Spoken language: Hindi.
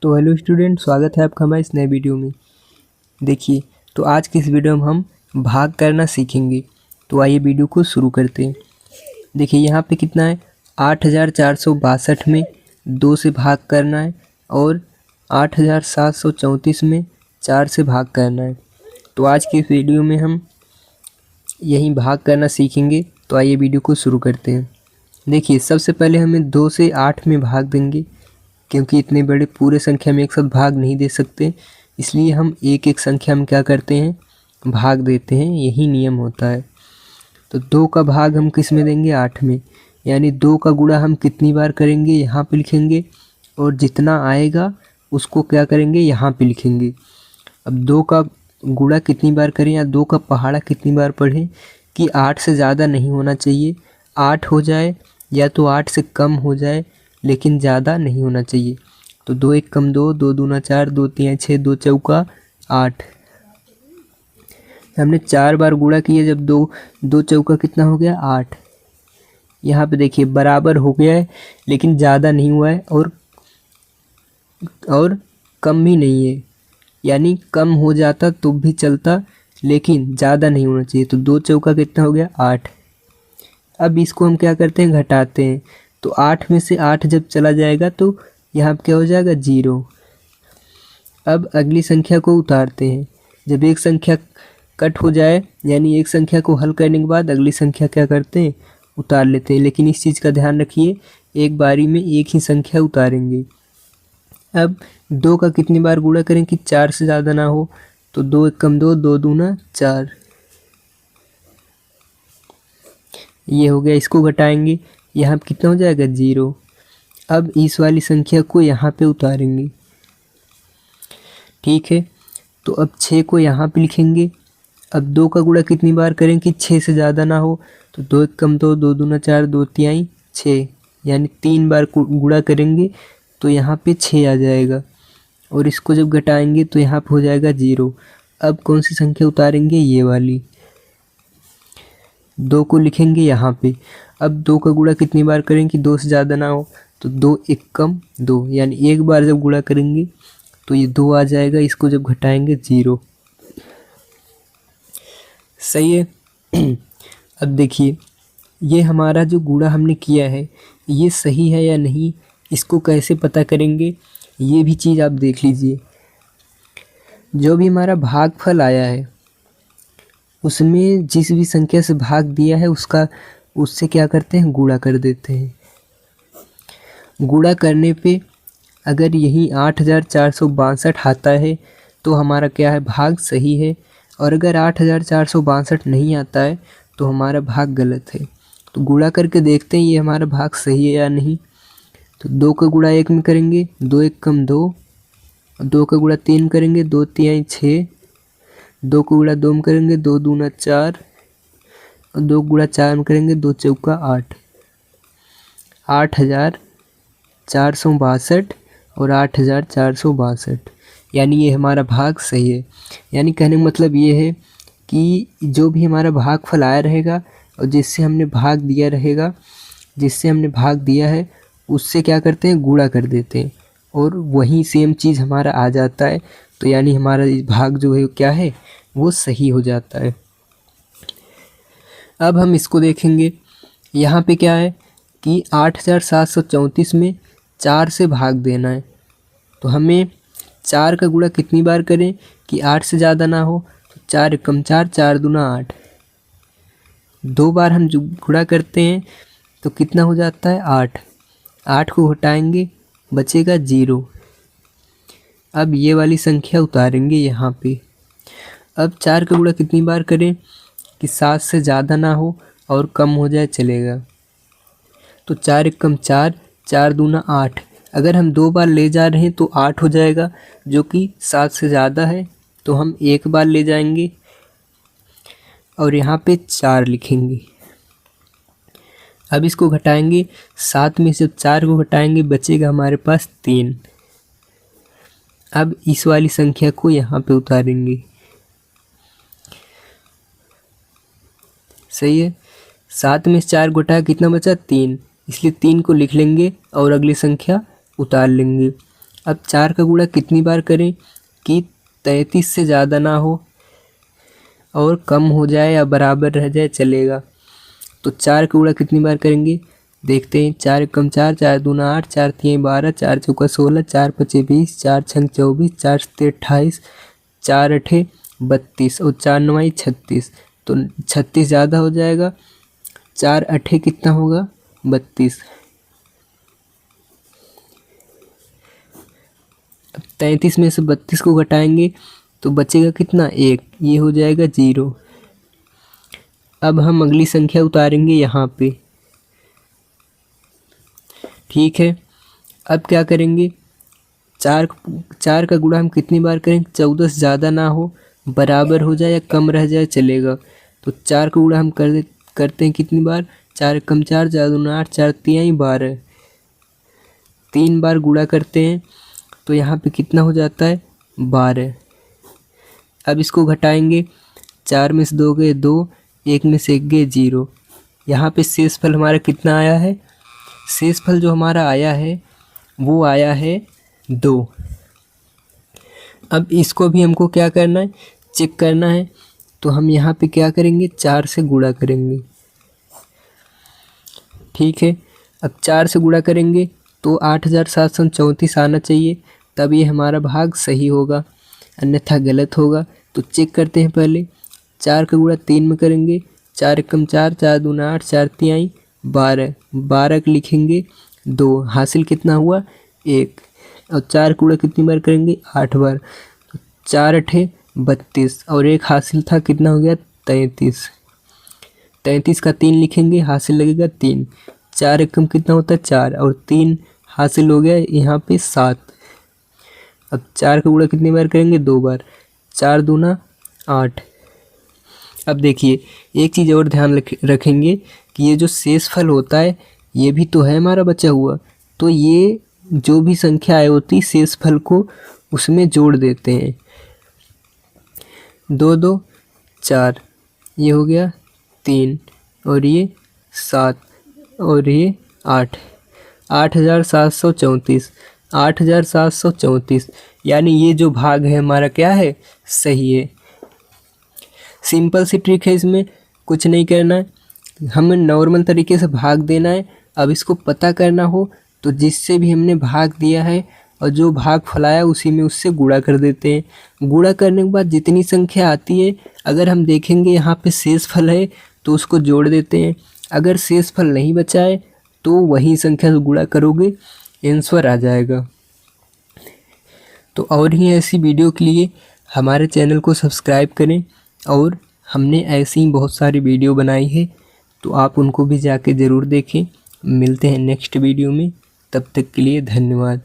तो हेलो स्टूडेंट, स्वागत है आपका हमारे इस नए वीडियो में। देखिए, तो आज की इस वीडियो में हम भाग करना सीखेंगे। तो आइए वीडियो को शुरू करते हैं। देखिए यहाँ पे कितना है, 8462 में 2 से भाग करना है और 8734 में 4 से भाग करना है। तो आज की इस वीडियो में हम यही भाग करना सीखेंगे। तो आइए वीडियो को शुरू करते हैं। देखिए, सबसे पहले हमें 2 से 8 में भाग देंगे, क्योंकि इतने बड़े पूरे संख्या में एक साथ भाग नहीं दे सकते, इसलिए हम एक एक संख्या में क्या करते हैं, भाग देते हैं। यही नियम होता है। तो 2 का भाग हम किस में देंगे, 8 में। यानी 2 का गुणा हम कितनी बार करेंगे, यहाँ पे लिखेंगे, और जितना आएगा उसको क्या करेंगे, यहाँ पे लिखेंगे। अब 2 का गुणा कितनी बार करें या 2 का पहाड़ा कितनी बार पढ़ें कि 8 से ज़्यादा नहीं होना चाहिए। 8 हो जाए या तो 8 से कम हो जाए, लेकिन ज़्यादा नहीं होना चाहिए। तो 2 एक कम 2, 2 दूना 4, 2 तिया 6, 2 चौका 8। हमने 4 बार गुणा किया, जब 2 चौका कितना हो गया, 8। यहाँ पे देखिए बराबर हो गया है, लेकिन ज़्यादा नहीं हुआ है और कम भी नहीं है। यानी कम हो जाता तो भी चलता, लेकिन ज़्यादा नहीं होना चाहिए। तो 2 चौका कितना हो गया, 8। अब इसको हम क्या करते हैं, घटाते हैं। तो 8 में से 8 जब चला जाएगा तो यहाँ क्या हो जाएगा, 0। अब अगली संख्या को उतारते हैं। जब एक संख्या कट हो जाए, यानी एक संख्या को हल करने के बाद अगली संख्या क्या करते हैं, उतार लेते हैं। लेकिन इस चीज़ का ध्यान रखिए, एक बारी में एक ही संख्या उतारेंगे। अब 2 का कितनी बार गुणा करें कि 4 से ज़्यादा ना हो। तो 2 एक कम 2, 2 दूना 4। ये हो गया, इसको घटाएंगे, यहाँ पे कितना हो जाएगा, 0। अब इस वाली संख्या को यहाँ पे उतारेंगे। ठीक है, तो अब 6 को यहाँ पे लिखेंगे। अब 2 का गुणा कितनी बार करें कि 6 से ज़्यादा ना हो। तो 2 एक कम 2, 2 दूना 4, 2 तिहाई 6। यानी 3 बार गुणा करेंगे तो यहाँ पे 6 आ जाएगा, और इसको जब घटाएंगे तो यहाँ पे हो जाएगा 0। अब कौन सी संख्या उतारेंगे, ये वाली। 2 को लिखेंगे यहाँ पे। अब 2 का गुणा कितनी बार करें कि 2 से ज़्यादा ना हो। तो 2 एक कम 2, यानी एक बार जब गुणा करेंगे तो ये 2 आ जाएगा, इसको जब घटाएंगे 0। सही है। अब देखिए, ये हमारा जो गुणा हमने किया है ये सही है या नहीं, इसको कैसे पता करेंगे, ये भी चीज़ आप देख लीजिए। जो भी हमारा भागफल आया है उसमें जिस भी संख्या से भाग दिया है उससे क्या करते हैं, गुणा कर देते हैं। गुणा करने पे अगर यही 8462 आता है तो हमारा क्या है, भाग सही है। और अगर 8462 नहीं आता है तो हमारा भाग गलत है। तो गुणा करके देखते हैं ये हमारा भाग सही है या नहीं। तो 2 का गुणा 1 में करेंगे, 2 एक कम 2। 2 का गुणा 3 करेंगे, 2 तिहाई 6। 2 को गुणा 2 में करेंगे, 2 दूना 4। और 2 गुणा 4 में करेंगे, 2 चौका 8। 8462 और 8462, यानी ये हमारा भाग सही है। यानी कहने का मतलब ये है कि जो भी हमारा भागफल आया रहेगा और जिससे हमने भाग दिया है उससे क्या करते हैं, गुणा कर देते हैं, और वही सेम चीज़ हमारा आ जाता है। तो यानी हमारा भाग जो है क्या है, वो सही हो जाता है। अब हम इसको देखेंगे। यहाँ पे क्या है कि 8734 में 4 से भाग देना है। तो हमें 4 का गुणा कितनी बार करें कि 8 से ज़्यादा ना हो। तो 4 एक कम 4, 4 दूना 8। 2 बार हम जो गुणा करते हैं तो कितना हो जाता है, 8। 8 को घटाएंगे, बचेगा 0। अब ये वाली संख्या उतारेंगे यहाँ पे। अब 4 का गुणा कितनी बार करें कि 7 से ज़्यादा ना हो और कम हो जाए, चलेगा। तो 4 एक कम 4, 4 दूना 8। अगर हम 2 बार ले जा रहे हैं तो 8 हो जाएगा, जो कि 7 से ज़्यादा है, तो हम एक बार ले जाएंगे और यहाँ पे 4 लिखेंगे। अब इसको घटाएंगे, 7 में से 4 को घटाएंगे, बचेगा हमारे पास 3। अब इस वाली संख्या को यहाँ पे उतारेंगे। सही है। 7 में से 4 घटाया, कितना बचा, 3। इसलिए 3 को लिख लेंगे और अगली संख्या उतार लेंगे। अब 4 का गुणा कितनी बार करें कि 33 से ज़्यादा ना हो और कम हो जाए या बराबर रह जाए चलेगा। तो 4 का गुणा कितनी बार करेंगे देखते हैं। 4 एकम 4, 4 दूना 8, 4 तियाँ 12, 4 चौका 16, 4 पचे 20, 4 छंग 24, 4 सत्ते 28, 4 अठे 32 और 4 नवाई 36। तो 36 ज़्यादा हो जाएगा। 4 अठे कितना होगा 32। 33 में से 32 को घटाएंगे तो बचेगा कितना 1, ये हो जाएगा 0। अब हम अगली संख्या उतारेंगे यहाँ पे। ठीक है, अब क्या करेंगे 4 का गुणा हम कितनी बार करेंगे 14 से ज़्यादा ना हो, बराबर हो जाए या कम रह जाए चलेगा। तो 4 का गुणा हम करते हैं कितनी बार 4 एकम 4, 4 दूना 8, 4 तियाँ 12, 3 बार गुणा करते हैं तो यहाँ पे कितना हो जाता है 12। अब इसको घटाएंगे, 4 में से 2 गए 2, 1 में से 1 गए 0। यहाँ पे शेषफल हमारा कितना आया है, शेषफल जो हमारा आया है वो आया है 2। अब इसको भी हमको क्या करना है चेक करना है। तो हम यहाँ पे क्या करेंगे 4 से गुणा करेंगे। ठीक है, अब 4 से गुणा करेंगे तो 8734 आना चाहिए, तब ये हमारा भाग सही होगा, अन्यथा गलत होगा। तो चेक करते हैं पहले। 4 का गुणा 3 में करेंगे, 4 एकम 4, 4 दूना 8, 4 तियाँ 12, 12 लिखेंगे 2, हासिल कितना हुआ 1। और 4 का गुणा कितनी बार करेंगे 8 बार, तो 4 अठे 32 और 1 हासिल था कितना हो गया 33। 33 का 3 लिखेंगे, हासिल लगेगा 3। 4 एकम कितना होता है 4 और 3 हासिल हो गया यहाँ पे 7। अब 4 का गुणा कितनी बार करेंगे 2 बार, 4 दूना 8। अब देखिए एक चीज़ और ध्यान रखेंगे कि ये जो शेषफल होता है ये भी तो है हमारा बचा हुआ, तो ये जो भी संख्याएं होती शेषफल को उसमें जोड़ देते हैं। 2 2 4, ये हो गया 3 और ये 7 और ये 8, 8734, 8734 यानी ये जो भाग है हमारा क्या है सही है। सिंपल सी ट्रिक है, इसमें कुछ नहीं करना है, हमें नॉर्मल तरीके से भाग देना है। अब इसको पता करना हो तो जिससे भी हमने भाग दिया है और जो भाग फलाया उसी में उससे गुणा कर देते हैं। गुणा करने के बाद जितनी संख्या आती है अगर हम देखेंगे यहाँ पे शेषफल है तो उसको जोड़ देते हैं, अगर शेषफल नहीं बचा है तो वही संख्या से गुणा करोगे आंसर आ जाएगा। तो और ही ऐसी वीडियो के लिए हमारे चैनल को सब्सक्राइब करें, और हमने ऐसी ही बहुत सारी वीडियो बनाई है तो आप उनको भी जाके ज़रूर देखें। मिलते हैं नेक्स्ट वीडियो में, तब तक के लिए धन्यवाद।